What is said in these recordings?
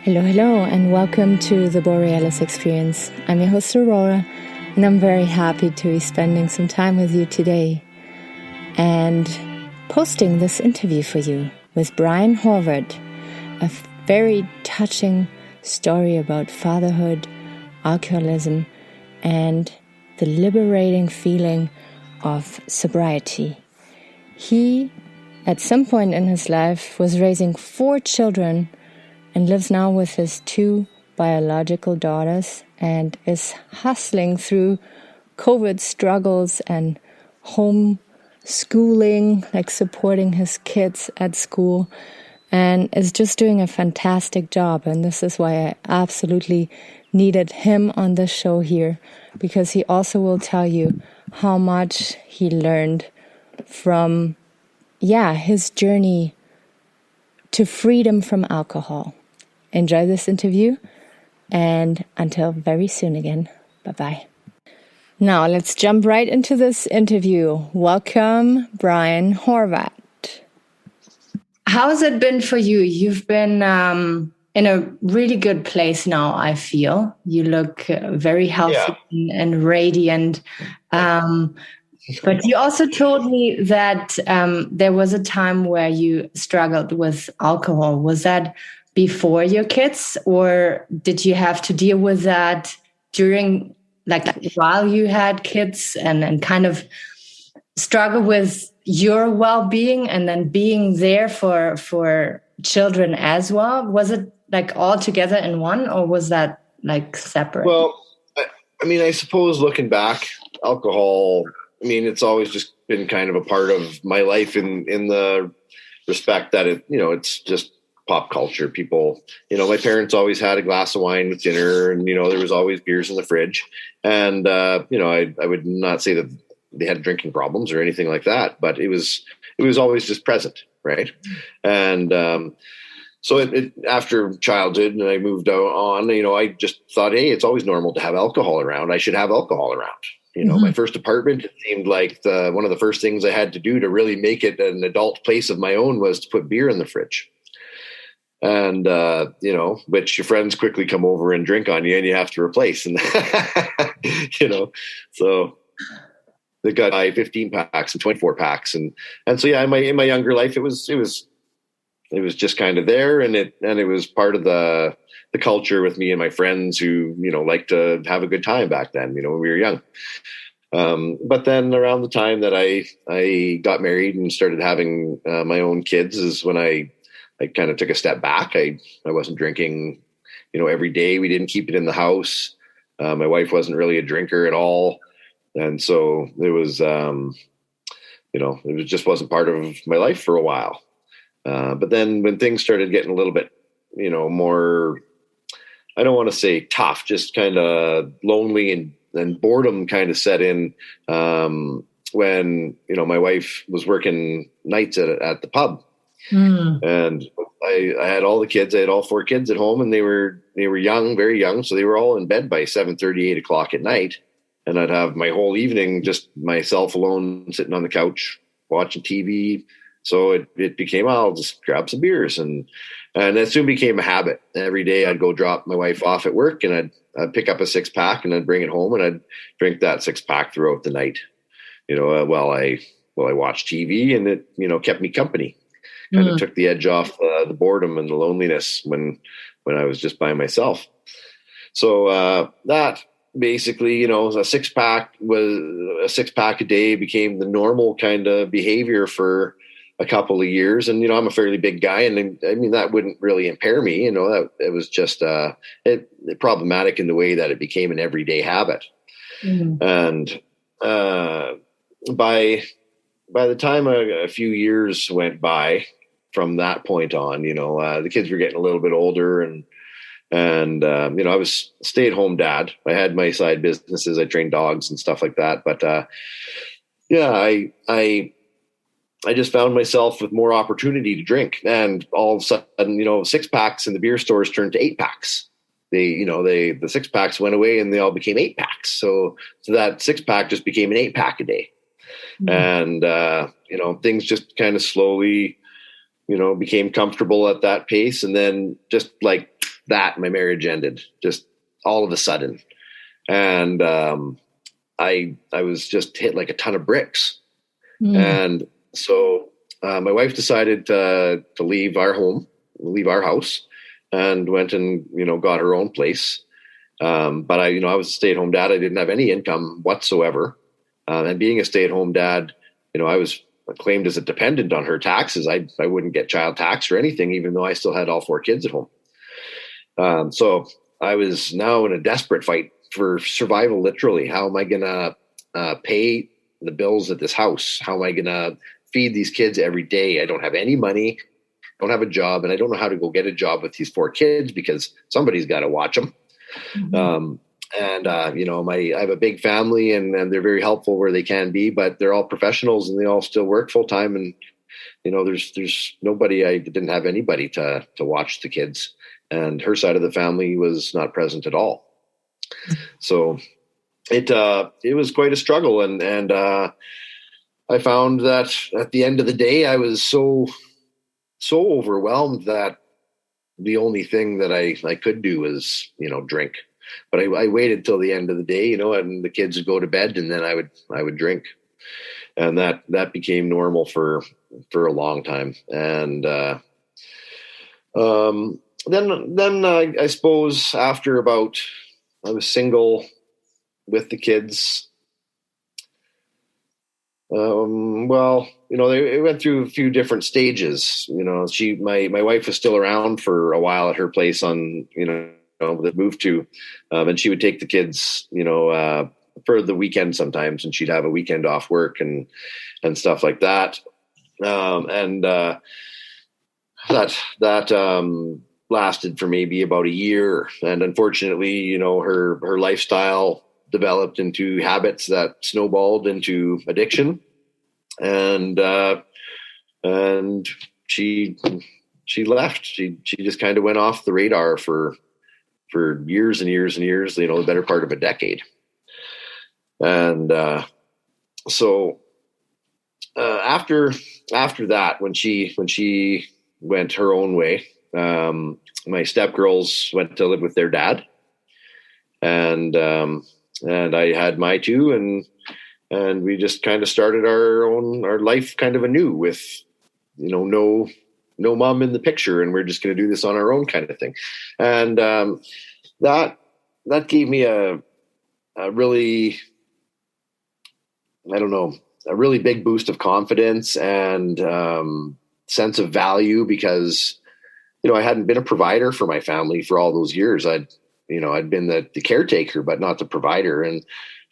Hello, hello, and welcome to the Borealis Experience. I'm your host, Aurora, and I'm very happy to be spending some time with you today and posting this interview for you with Bryan Horvat, a very touching story about fatherhood, alcoholism, and the liberating feeling of sobriety. He, at some point in his life, was raising 4 children and lives now with his 2 biological daughters and is hustling through COVID struggles and home schooling, like supporting his kids at school, and is just doing a fantastic job. And this is why I absolutely needed him on the show here, because he also will tell you how much he learned from, his journey to freedom from alcohol. Enjoy this interview, and until very soon again, bye-bye. Now, let's jump right into this interview. Welcome, Bryan Horvat. How has it been for you? You've been in a really good place now, I feel. You look very healthy and radiant. But you also told me that there was a time where you struggled with alcohol. Was that before your kids, or did you have to deal with that during, like while you had kids, and kind of struggle with your well-being and then being there for children as well? Was it like all together in one, or was that like separate? Well, I suppose looking back, alcohol, it's always just been kind of a part of my life in the respect that it's just pop culture. People, my parents always had a glass of wine with dinner, and, there was always beers in the fridge. And, I would not say that they had drinking problems or anything like that, but it was always just present. Right. And, so after childhood and I moved on, I just thought, hey, it's always normal to have alcohol around. I should have alcohol around. My first apartment, it seemed like one of the first things I had to do to really make it an adult place of my own was to put beer in the fridge. And, which your friends quickly come over and drink on you and you have to replace. And, so they got 15 packs and 24 packs. And so, in my younger life, it was just kind of there. And it was part of the culture with me and my friends who, liked to have a good time back then, when we were young. But then around the time that I got married and started having my own kids is when I kind of took a step back. I wasn't drinking, every day. We didn't keep it in the house. My wife wasn't really a drinker at all. And so it was, it just wasn't part of my life for a while. But then when things started getting a little bit, more, I don't want to say tough, just kind of lonely and boredom kind of set in when, my wife was working nights at the pub. And I had all the kids. I had all 4 kids at home, and they were young, very young. So they were all in bed by 7:30, 8 o'clock at night. And I'd have my whole evening just myself alone, sitting on the couch, watching TV. So it became, I'll just grab some beers. And it soon became a habit. Every day I'd go drop my wife off at work, and I'd pick up a 6-pack and I'd bring it home, and I'd drink that 6-pack throughout the night, while I watched TV, and it, kept me company. Kind of took the edge off the boredom and the loneliness when I was just by myself. So that basically, a 6-pack a day became the normal kind of behavior for a couple of years. And, I'm a fairly big guy, and that wouldn't really impair me. That it was just problematic in the way that it became an everyday habit. And by the time a few years went by from that point on, the kids were getting a little bit older, and I was a stay-at-home dad. I had my side businesses. I trained dogs and stuff like that. But I just found myself with more opportunity to drink, and all of a sudden, 6-packs in the beer stores turned to 8-packs. The 6-packs went away, and they all became 8-packs. So that 6-pack just became an 8-pack a day. And, things just kind of slowly, became comfortable at that pace. And then just like my marriage ended just all of a sudden. And I was just hit like a ton of bricks. And so my wife decided to leave our home, leave our house, and went and, got her own place. But I was a stay-at-home dad. I didn't have any income whatsoever. And being a stay-at-home dad, I was claimed as a dependent on her taxes. I wouldn't get child tax or anything, even though I still had all 4 kids at home. So I was now in a desperate fight for survival, literally. How am I going to pay the bills at this house? How am I going to feed these kids every day? I don't have any money, don't have a job, and I don't know how to go get a job with these 4 kids because somebody's got to watch them. I have a big family and they're very helpful where they can be, but they're all professionals and they all still work full time. And, there's nobody, I didn't have anybody to watch the kids, and her side of the family was not present at all. So it was quite a struggle. And I found that at the end of the day, I was so overwhelmed that the only thing that I could do was, drink. But I waited till the end of the day, and the kids would go to bed, and then I would drink, and that became normal for a long time. And then I suppose after I was single with the kids. They went through a few different stages. My wife was still around for a while at her place that moved to, and she would take the kids, for the weekend sometimes, and she'd have a weekend off work and stuff like that. That lasted for maybe about a year. And unfortunately, her lifestyle developed into habits that snowballed into addiction. And she left. She just kind of went off the radar for years and years and years, the better part of a decade. And so after that, when she went her own way, my stepgirls went to live with their dad, and I had my 2, and we just kind of started our life kind of anew with, no mom in the picture, and we're just going to do this on our own kind of thing. And that gave me a really, a really big boost of confidence and sense of value, because, I hadn't been a provider for my family for all those years. I'd been the caretaker, but not the provider. And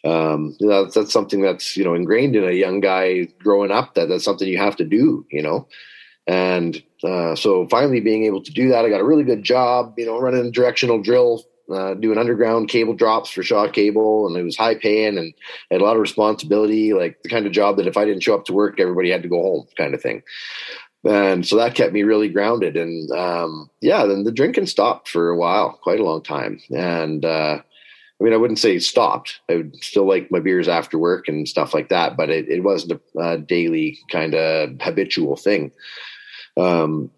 that's something that's, ingrained in a young guy growing up, that's something you have to do, And so finally being able to do that, I got a really good job, running a directional drill, doing underground cable drops for Shaw Cable, and it was high paying and had a lot of responsibility, like the kind of job that if I didn't show up to work, everybody had to go home kind of thing. And so that kept me really grounded. And then the drinking stopped for a while, quite a long time. And I wouldn't say it stopped. I would still like my beers after work and stuff like that, but it wasn't a daily kind of habitual thing. That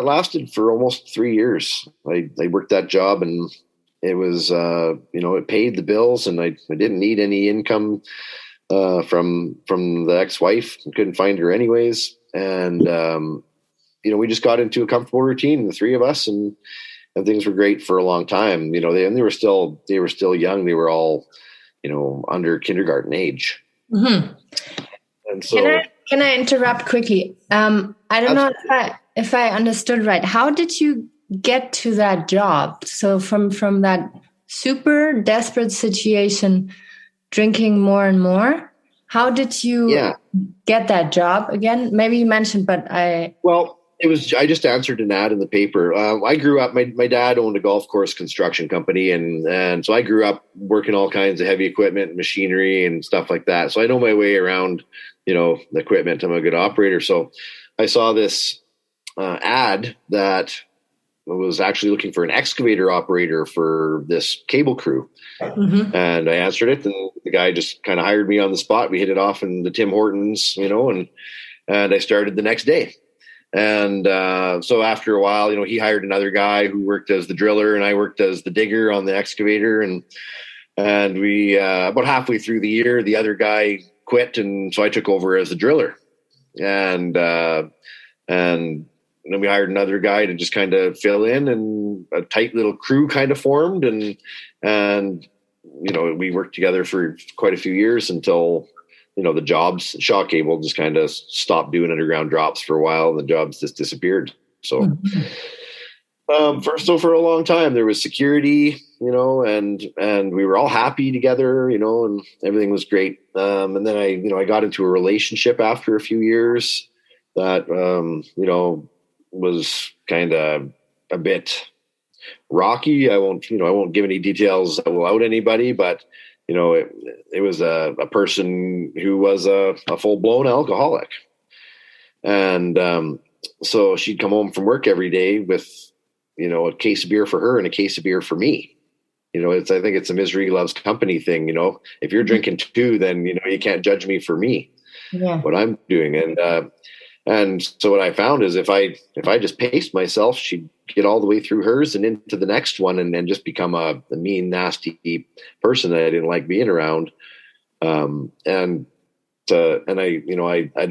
lasted for almost 3 years. I worked that job, and it was, it paid the bills, and I didn't need any income from the ex-wife. I couldn't find her anyways. And, we just got into a comfortable routine, the 3 of us, and things were great for a long time. They were still young. They were all, under kindergarten age. Mm-hmm. And so, can I interrupt quickly? I don't know if I understood right. How did you get to that job? So from that super desperate situation, drinking more and more, how did you get that job again? Maybe you mentioned, but I just answered an ad in the paper. I grew up, my dad owned a golf course construction company. And so I grew up working all kinds of heavy equipment, machinery and stuff like that. So I know my way around, the equipment. I'm a good operator. So I saw this ad that was actually looking for an excavator operator for this cable crew. Mm-hmm. And I answered it, and the guy just kind of hired me on the spot. We hit it off in the Tim Hortons, and I started the next day. And so after a while, he hired another guy who worked as the driller, and I worked as the digger on the excavator. And we about halfway through the year, the other guy quit, and so I took over as the driller. And then we hired another guy to just kind of fill in, and a tight little crew kind of formed, and we worked together for quite a few years until the jobs, Shaw Cable just kind of stopped doing underground drops for a while, and the jobs just disappeared. So for a long time there was security, and we were all happy together, and everything was great. And then I got into a relationship after a few years that was kind of a bit rocky. I won't give any details that will out anybody, but it was a person who was a full-blown alcoholic. And so she'd come home from work every day with a case of beer for her and a case of beer for me. I think it's a misery loves company thing. If you're drinking two, then you can't judge me for me, what I'm doing. And so what I found is if I just paced myself, she'd get all the way through hers and into the next one, and then just become a mean, nasty person that I didn't like being around. I'd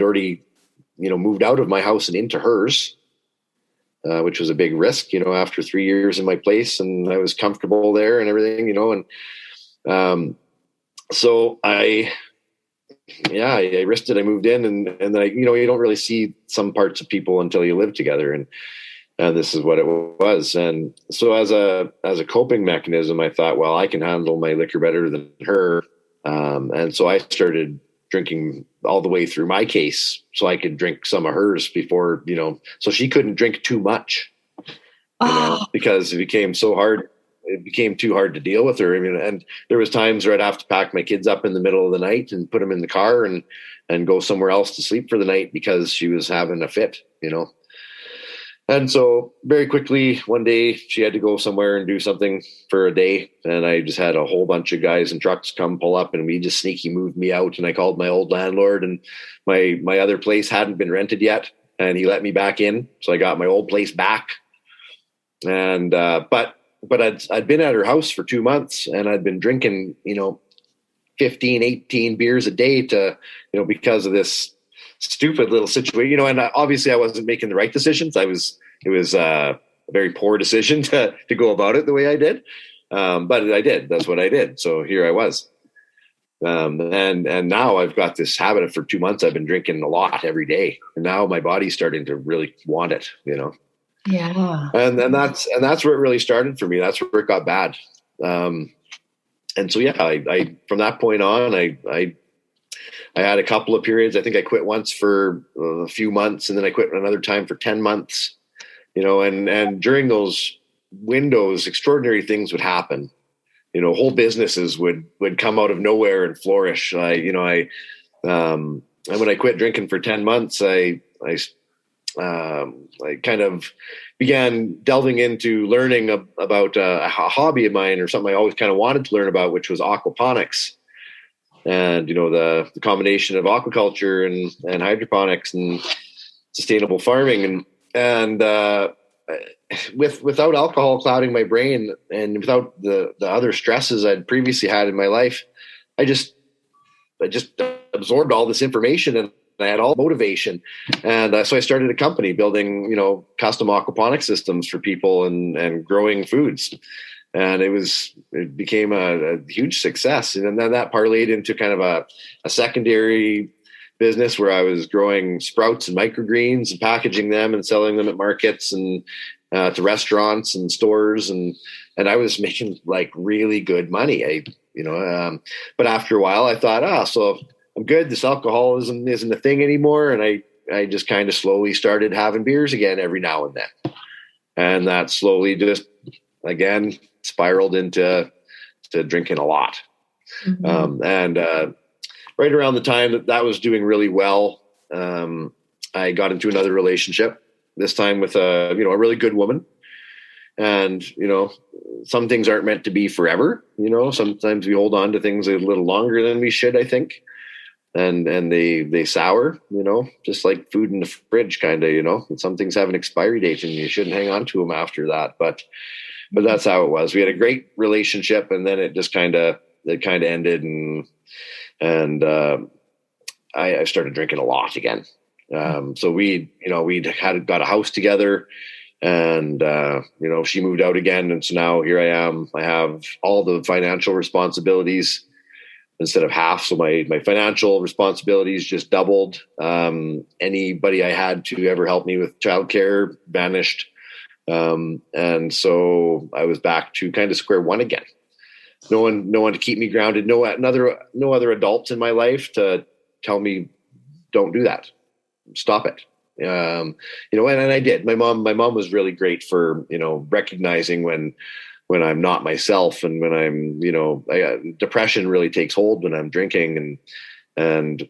already, moved out of my house and into hers, which was a big risk, after 3 years in my place, and I was comfortable there and everything, so I risked it. I moved in, and then you don't really see some parts of people until you live together, and this is what it was. And so as a coping mechanism, I thought, well, I can handle my liquor better than her, and so I started drinking all the way through my case, so I could drink some of hers before, so she couldn't drink too much, because it became so hard. It became too hard to deal with her. And there was times where I'd have to pack my kids up in the middle of the night and put them in the car and go somewhere else to sleep for the night because she was having a fit, And so very quickly, one day she had to go somewhere and do something for a day. And I just had a whole bunch of guys and trucks come pull up, and we just sneaky moved me out. And I called my old landlord, and my other place hadn't been rented yet, and he let me back in. So I got my old place back. And, but I'd been at her house for 2 months, and I'd been drinking, 15, 18 beers a day because of this stupid little situation, and obviously I wasn't making the right decisions. It was a very poor decision to go about it the way I did. But I did, that's what I did. So here I was. And now I've got this habit of, for 2 months, I've been drinking a lot every day. And now my body's starting to really want it, Yeah. And that's where it really started for me. That's where it got bad. And so, I from that point on, I had a couple of periods. I think I quit once for a few months, and then I quit another time for 10 months, and during those windows, extraordinary things would happen. Whole businesses would come out of nowhere and flourish. And when I quit drinking for 10 months, I kind of began delving into learning about a hobby of mine, or something I always kind of wanted to learn about, which was aquaponics. And, the combination of aquaculture and hydroponics and sustainable farming. And without alcohol clouding my brain, and without the other stresses I'd previously had in my life, I just absorbed all this information, and I had all motivation. And so I started a company building, custom aquaponic systems for people and growing foods. And it became a huge success. And then that parlayed into kind of a secondary business where I was growing sprouts and microgreens and packaging them and selling them at markets and to restaurants and stores. And I was making like really good money. But after a while I thought, so I'm good. This alcoholism isn't a thing anymore. And I just kind of slowly started having beers again every now and then. And that slowly just, again, spiraled into drinking a lot. Mm-hmm. And right around the time that was doing really well, I got into another relationship, this time with a really good woman. And, some things aren't meant to be forever. Sometimes we hold on to things a little longer than we should, I think. and they sour, just like food in the fridge, kind of, and some things have an expiry date and you shouldn't hang on to them after that. But that's how it was. We had a great relationship, and then it just kind of ended, and I started drinking a lot again. So we'd got a house together, and she moved out again, and so now here I am. I have all the financial responsibilities instead of half. So my financial responsibilities just doubled. Anybody I had to ever help me with childcare vanished. And so I was back to kind of square one again. No one to keep me grounded. No other adults in my life to tell me, don't do that. Stop it. And I did. My mom was really great for, recognizing when I'm not myself, and when I'm, depression really takes hold when I'm drinking, and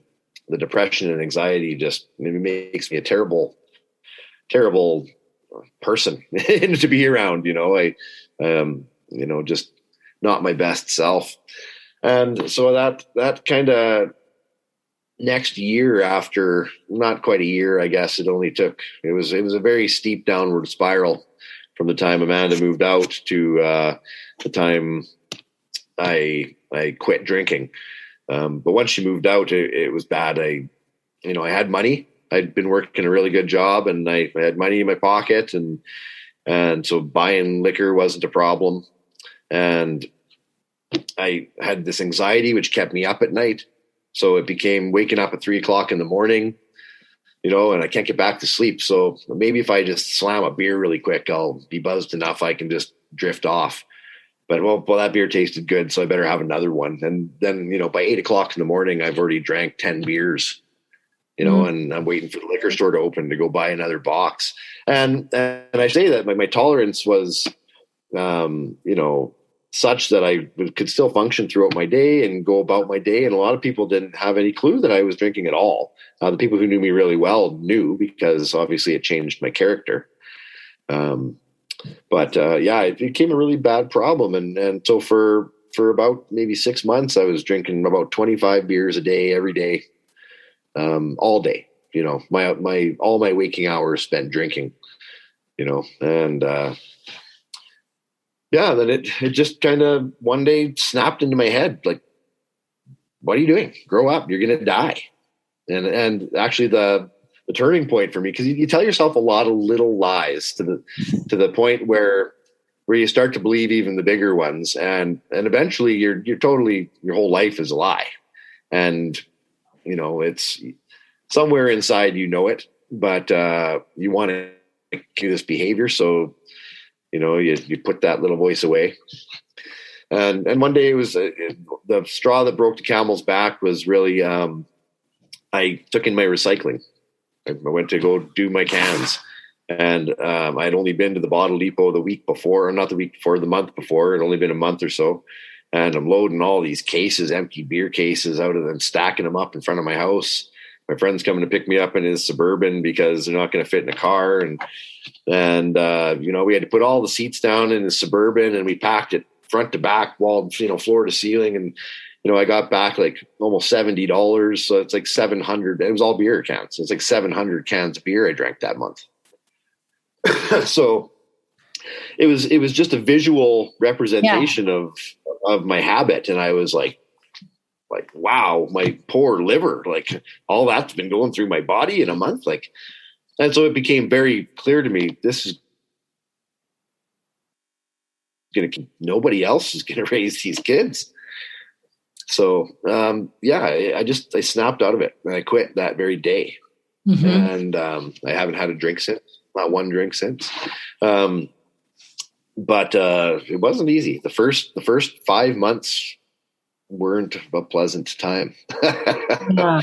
the depression and anxiety just makes me a terrible, terrible person to be around. Just not my best self. And so that kind of next year, after not quite a year, I guess it was a very steep downward spiral from the time Amanda moved out to the time I quit drinking. But once she moved out, it was bad. I had money. I'd been working a really good job, and I had money in my pocket, and so buying liquor wasn't a problem. And I had this anxiety which kept me up at night. So it became waking up at 3:00 in the morning, and I can't get back to sleep. So maybe if I just slam a beer really quick, I'll be buzzed enough I can just drift off. But well, that beer tasted good, so I better have another one. And then, by 8:00 in the morning, I've already drank 10 beers, and I'm waiting for the liquor store to open to go buy another box. And I say that my tolerance was, such that I could still function throughout my day and go about my day. And a lot of people didn't have any clue that I was drinking at all. The people who knew me really well knew, because obviously it changed my character. But it became a really bad problem. And so for about maybe 6 months, I was drinking about 25 beers a day, every day, all day, all my waking hours spent drinking, and, then it just kind of one day snapped into my head, like, what are you doing? Grow up. You're going to die. And actually the turning point for me, because you tell yourself a lot of little lies to the point where you start to believe even the bigger ones. And eventually your whole life is a lie. And, it's somewhere inside, it, but you want to do this behavior. So, you put that little voice away. And one day it was the straw that broke the camel's back was really, I took in my recycling. I went to go do my cans, and I'd only been to the bottle depot the month before. It'd only been a month or so. And I'm loading all these cases, empty beer cases out of them, stacking them up in front of my house. My friend's coming to pick me up in his Suburban because they're not going to fit in a car. And we had to put all the seats down in the Suburban, and we packed it front to back, wall, floor to ceiling. And, I got back like almost $70. So it's like 700. It was all beer cans. So it's like 700 cans of beer I drank that month. So it was just a visual representation of my habit. And I was like, wow, my poor liver, like all that's been going through my body in a month. And so it became very clear to me, this is nobody else is going to raise these kids. So, I snapped out of it, and I quit that very day. Mm-hmm. And I haven't had a drink since, not one drink since. But it wasn't easy. The first 5 months weren't a pleasant time. Yeah.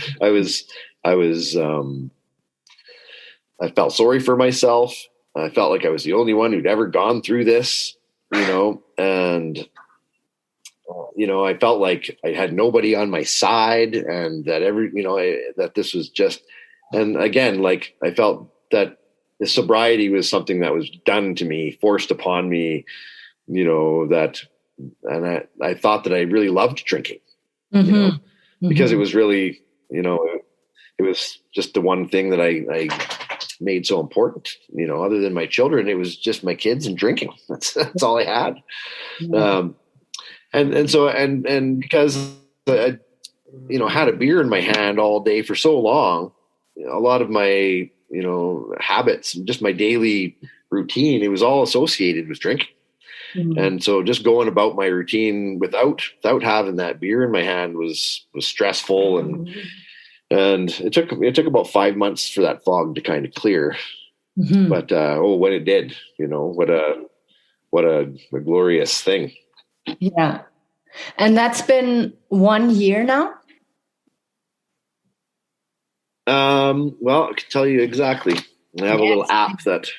I felt sorry for myself. I felt like I was the only one who'd ever gone through this, and I felt like I had nobody on my side, and that that this was just, and again, like I felt that the sobriety was something that was done to me, forced upon me, and I thought that I really loved drinking, mm-hmm. Because it was really, it was just the one thing that I made so important, other than my children. It was just my kids and drinking. That's all I had. Yeah. And because I, had a beer in my hand all day for so long, a lot of my, habits, just my daily routine, it was all associated with drinking. Mm. And so just going about my routine without having that beer in my hand was stressful. And it took about 5 months for that fog to kind of clear. Mm-hmm. But, when it did, what a glorious thing. Yeah. And that's been 1 year now? Well, I can tell you exactly. I have a little app that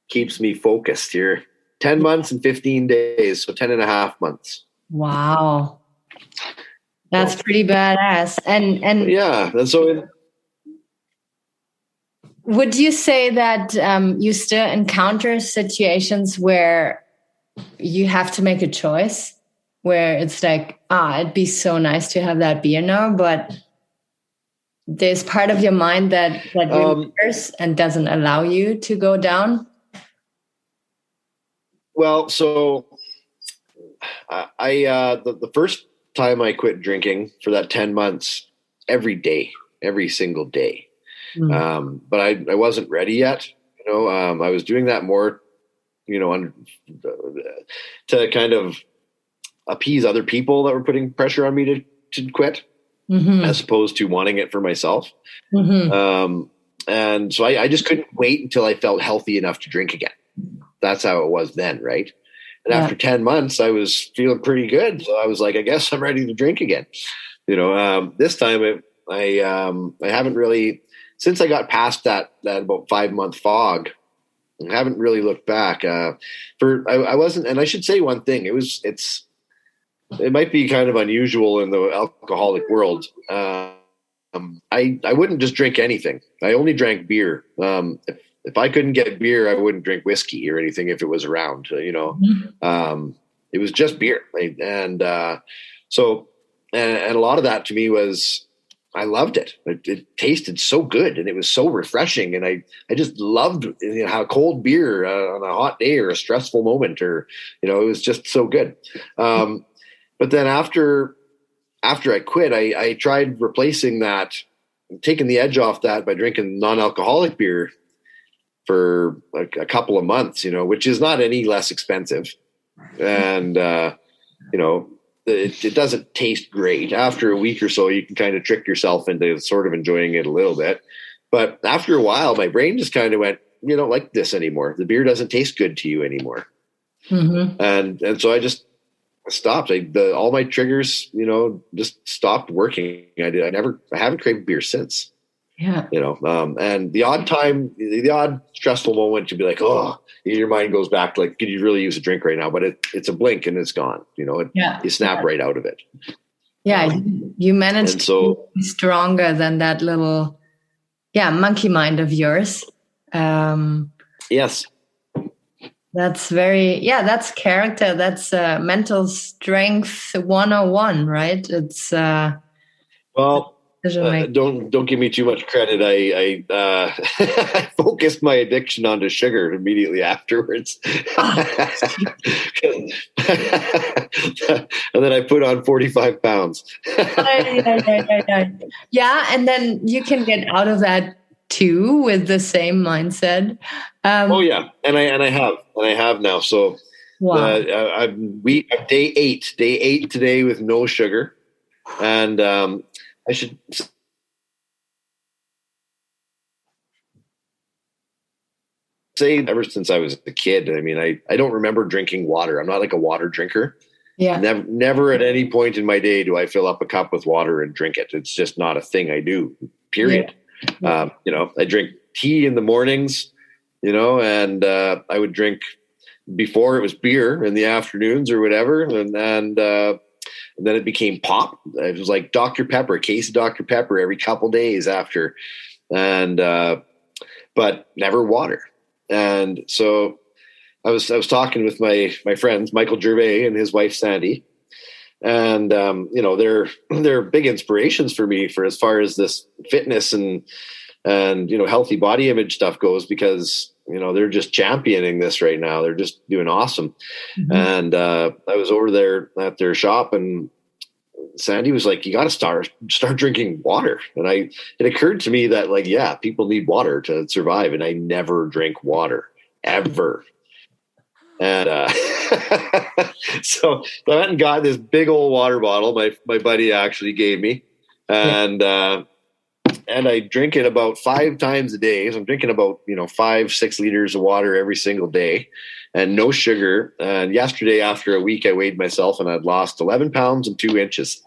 keeps me focused here. 10 months and 15 days, so 10 and a half months. Wow. That's pretty badass. And yeah, and so would you say that you still encounter situations where you have to make a choice, where it's like, it'd be so nice to have that beer now, but there's part of your mind that remembers and doesn't allow you to go down? Well, so the first time I quit drinking for that 10 months, every single day. But I wasn't ready yet. I was doing that more, to kind of appease other people that were putting pressure on me to quit, as opposed to wanting it for myself. And so I just couldn't wait until I felt healthy enough to drink again. That's how it was then, right? And after 10 months, I was feeling pretty good. So I was like, I guess I'm ready to drink again. This time I haven't really, since I got past that about 5 month fog, I haven't really looked back. I wasn't, and I should say one thing. It might be kind of unusual in the alcoholic world. I wouldn't just drink anything. I only drank beer. If I couldn't get beer, I wouldn't drink whiskey or anything if it was around. It was just beer, and so a lot of that to me was, I loved it. It tasted so good and it was so refreshing, and I just loved how cold beer on a hot day or a stressful moment, or it was just so good. But then after I quit, I tried replacing that, taking the edge off that by drinking non-alcoholic beer for like a couple of months, which is not any less expensive. And, it doesn't taste great. After a week or so, you can kind of trick yourself into sort of enjoying it a little bit. But after a while, my brain just kind of went, you don't like this anymore. The beer doesn't taste good to you anymore. And so I just stopped. All my triggers, just stopped working. I haven't craved beer since. Yeah. And the odd stressful moment to be like, oh, your mind goes back, like, could you really use a drink right now? But it's a blink and it's gone, you snap right out of it. Yeah. You managed to be stronger than that little, monkey mind of yours. Yes. That's that's character. That's mental strength 101, right? It's, don't give me too much credit. I I focused my addiction onto sugar immediately afterwards, and then I put on 45 pounds. Yeah, and then you can get out of that too with the same mindset. And I have now. So I'm day 8 today with no sugar, and I should say ever since I was a kid, I mean, I don't remember drinking water. I'm not like a water drinker. Yeah. Never at any point in my day do I fill up a cup with water and drink it. It's just not a thing I do, period. Yeah. I drink tea in the mornings, and I would drink, before it was beer, in the afternoons or whatever. And then it became pop. It was like Dr. Pepper, a case of Dr. Pepper every couple days after. And, but never water. And so I was talking with my friends, Michael Gervais and his wife, Sandy. And, they're big inspirations for me for as far as this fitness and, healthy body image stuff goes, because, they're just championing this right now. They're just doing awesome. Mm-hmm. And, I was over there at their shop, and Sandy was like, you got to start drinking water. And it occurred to me that, like, yeah, people need water to survive. And I never drink water ever. And so I went and got this big old water bottle my buddy actually gave me. And I drink it about 5 times a day. So I'm drinking about, 5-6 liters of water every single day, and no sugar. And yesterday, after a week, I weighed myself, and I'd lost 11 pounds and 2 inches.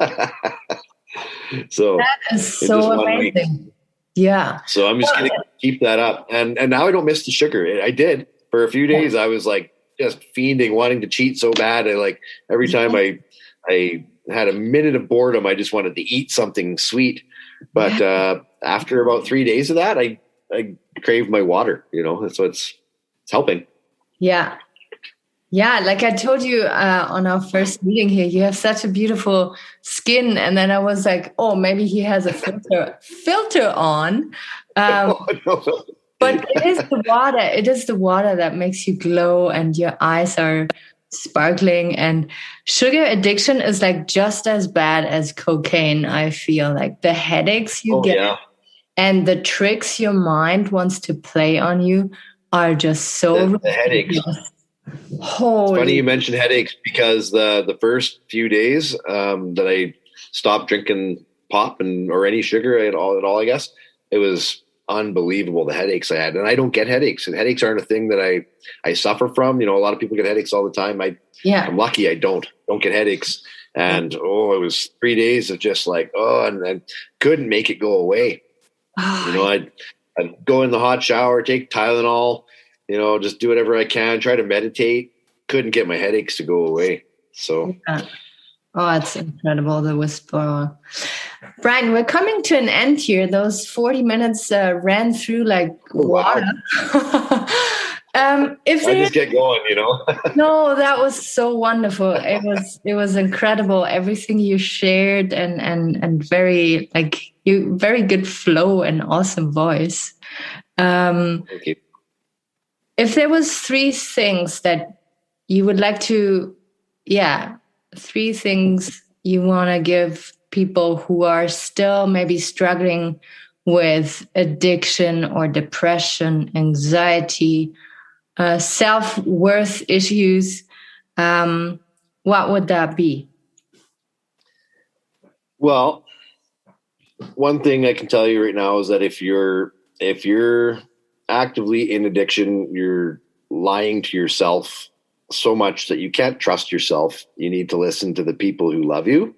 So that is so amazing. Yeah. So I'm just going to keep that up. And now I don't miss the sugar. I did for a few days. I was like just fiending, wanting to cheat so bad. Every time I had a minute of boredom, I just wanted to eat something sweet. But after about 3 days of that, I craved my water, so it's helping. Yeah. Yeah. Like I told you on our first meeting here, you have such a beautiful skin. And then I was like, oh, maybe he has a filter on. No. But it is the water. It is the water that makes you glow, and your eyes are sparkling. And sugar addiction is like just as bad as cocaine. I feel like the headaches you get and the tricks your mind wants to play on you are just so the headaches. Holy. It's funny you mentioned headaches, because the first few days that I stopped drinking pop or any sugar at all, I guess, it was unbelievable, the headaches I had. And I don't get headaches, and headaches aren't a thing that I suffer from. A lot of people get headaches all the time. I'm lucky I don't get headaches. And it was 3 days of just like, and I couldn't make it go away. I'd go in the hot shower, take Tylenol, just do whatever I can, try to meditate. Couldn't get my headaches to go away. So it's incredible, the whisperer. Bryan, we're coming to an end here. Those 40 minutes ran through like water. Wow. I just get going, No, that was so wonderful. It was incredible. Everything you shared, and very very good flow and awesome voice. Thank you. If there was 3 things that you would like to, 3 things you want to give people who are still maybe struggling with addiction or depression, anxiety, self-worth issues, what would that be? Well, one thing I can tell you right now is that if you're actively in addiction, you're lying to yourself so much that you can't trust yourself. You need to listen to the people who love you.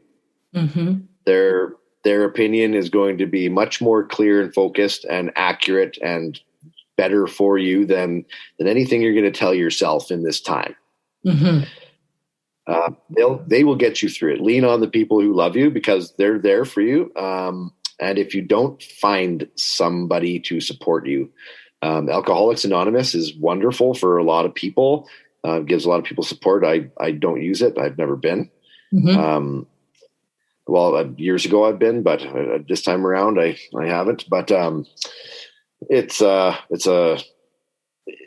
Mm-hmm. Their opinion is going to be much more clear and focused and accurate and better for you than anything you're going to tell yourself in this time. Mm-hmm. They will get you through it. Lean on the people who love you, because they're there for you. And if you don't find somebody to support you, Alcoholics Anonymous is wonderful for a lot of people. Gives a lot of people support. I don't use it. I've never been. Mm-hmm. Years ago I've been, but this time around I haven't. But it's a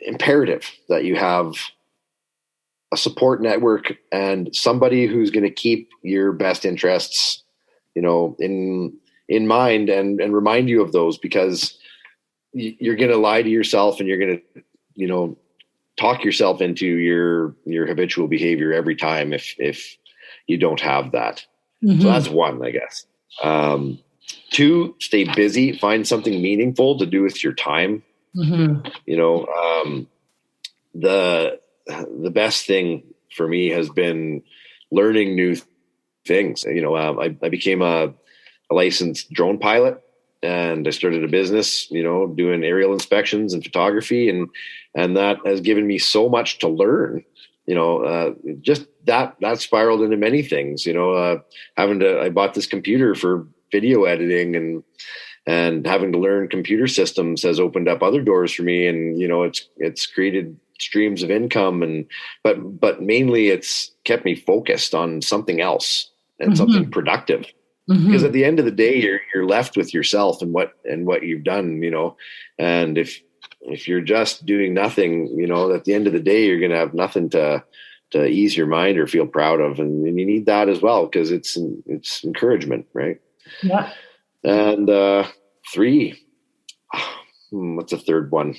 imperative that you have a support network and somebody who's going to keep your best interests, in mind and remind you of those, because you're going to lie to yourself, and you're going to, talk yourself into your habitual behavior every time if you don't have that. Mm-hmm. So that's one, I guess. 2, stay busy, find something meaningful to do with your time. Mm-hmm. The best thing for me has been learning new things. I became a licensed drone pilot, and I started a business, doing aerial inspections and photography, and that has given me so much to learn. Just that spiraled into many things. I bought this computer for video editing, and having to learn computer systems has opened up other doors for me, and it's created streams of income, but mainly it's kept me focused on something else. and something productive. Because at the end of the day, you're left with yourself and what you've done, and if you're just doing nothing, at the end of the day, you're going to have nothing to ease your mind or feel proud of. And you need that as well, because it's encouragement, right? Yeah. And 3, what's the third one?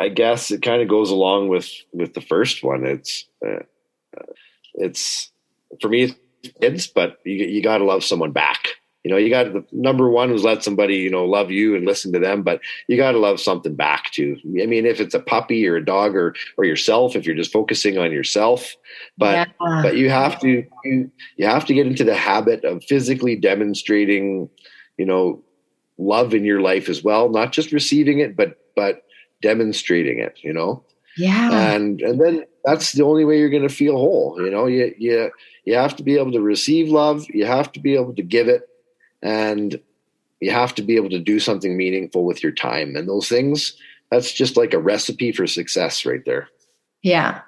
I guess it kind of goes along with the first one. It's for me, it's kids, but you got to love someone back. You got the number one is let somebody, love you and listen to them, but you got to love something back too. I mean, if it's a puppy or a dog or yourself, if you're just focusing on yourself, but you have to get into the habit of physically demonstrating, love in your life as well, not just receiving it, but demonstrating it, Yeah. And then that's the only way you're going to feel whole. You have to be able to receive love. You have to be able to give it, and you have to be able to do something meaningful with your time. And those things, that's just like a recipe for success right there. Yeah.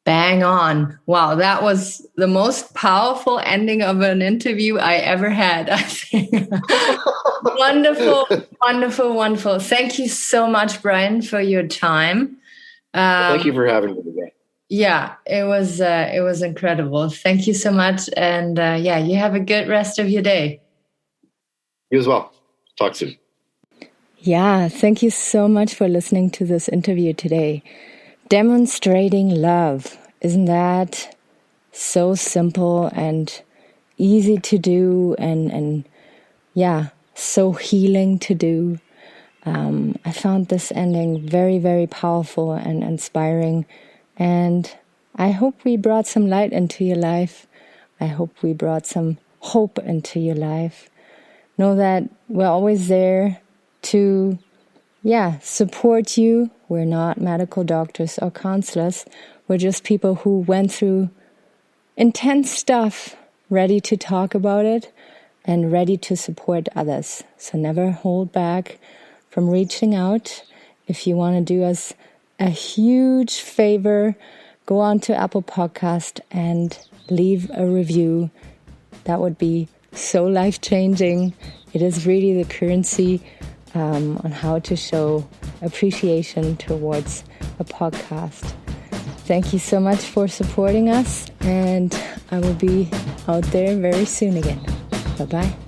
Bang on. Wow. That was the most powerful ending of an interview I ever had, I think. Wonderful, wonderful, wonderful. Thank you so much, Bryan, for your time. Thank you for having me today. Yeah, it was incredible. Thank you so much. And you have a good rest of your day. You as well. Talk soon. Yeah, thank you so much for listening to this interview today. Demonstrating love. Isn't that so simple and easy to do and so healing to do? I found this ending very, very powerful and inspiring. And I hope we brought some light into your life. I hope we brought some hope into your life. Know that we're always there to, support you. We're not medical doctors or counselors. We're just people who went through intense stuff, ready to talk about it and ready to support others. So never hold back from reaching out. If you want to do us a huge favor, go on to Apple Podcast and leave a review. That would be so life-changing. It is really the currency on how to show appreciation towards a podcast. Thank you so much for supporting us, and I will be out there very soon again. Bye-bye.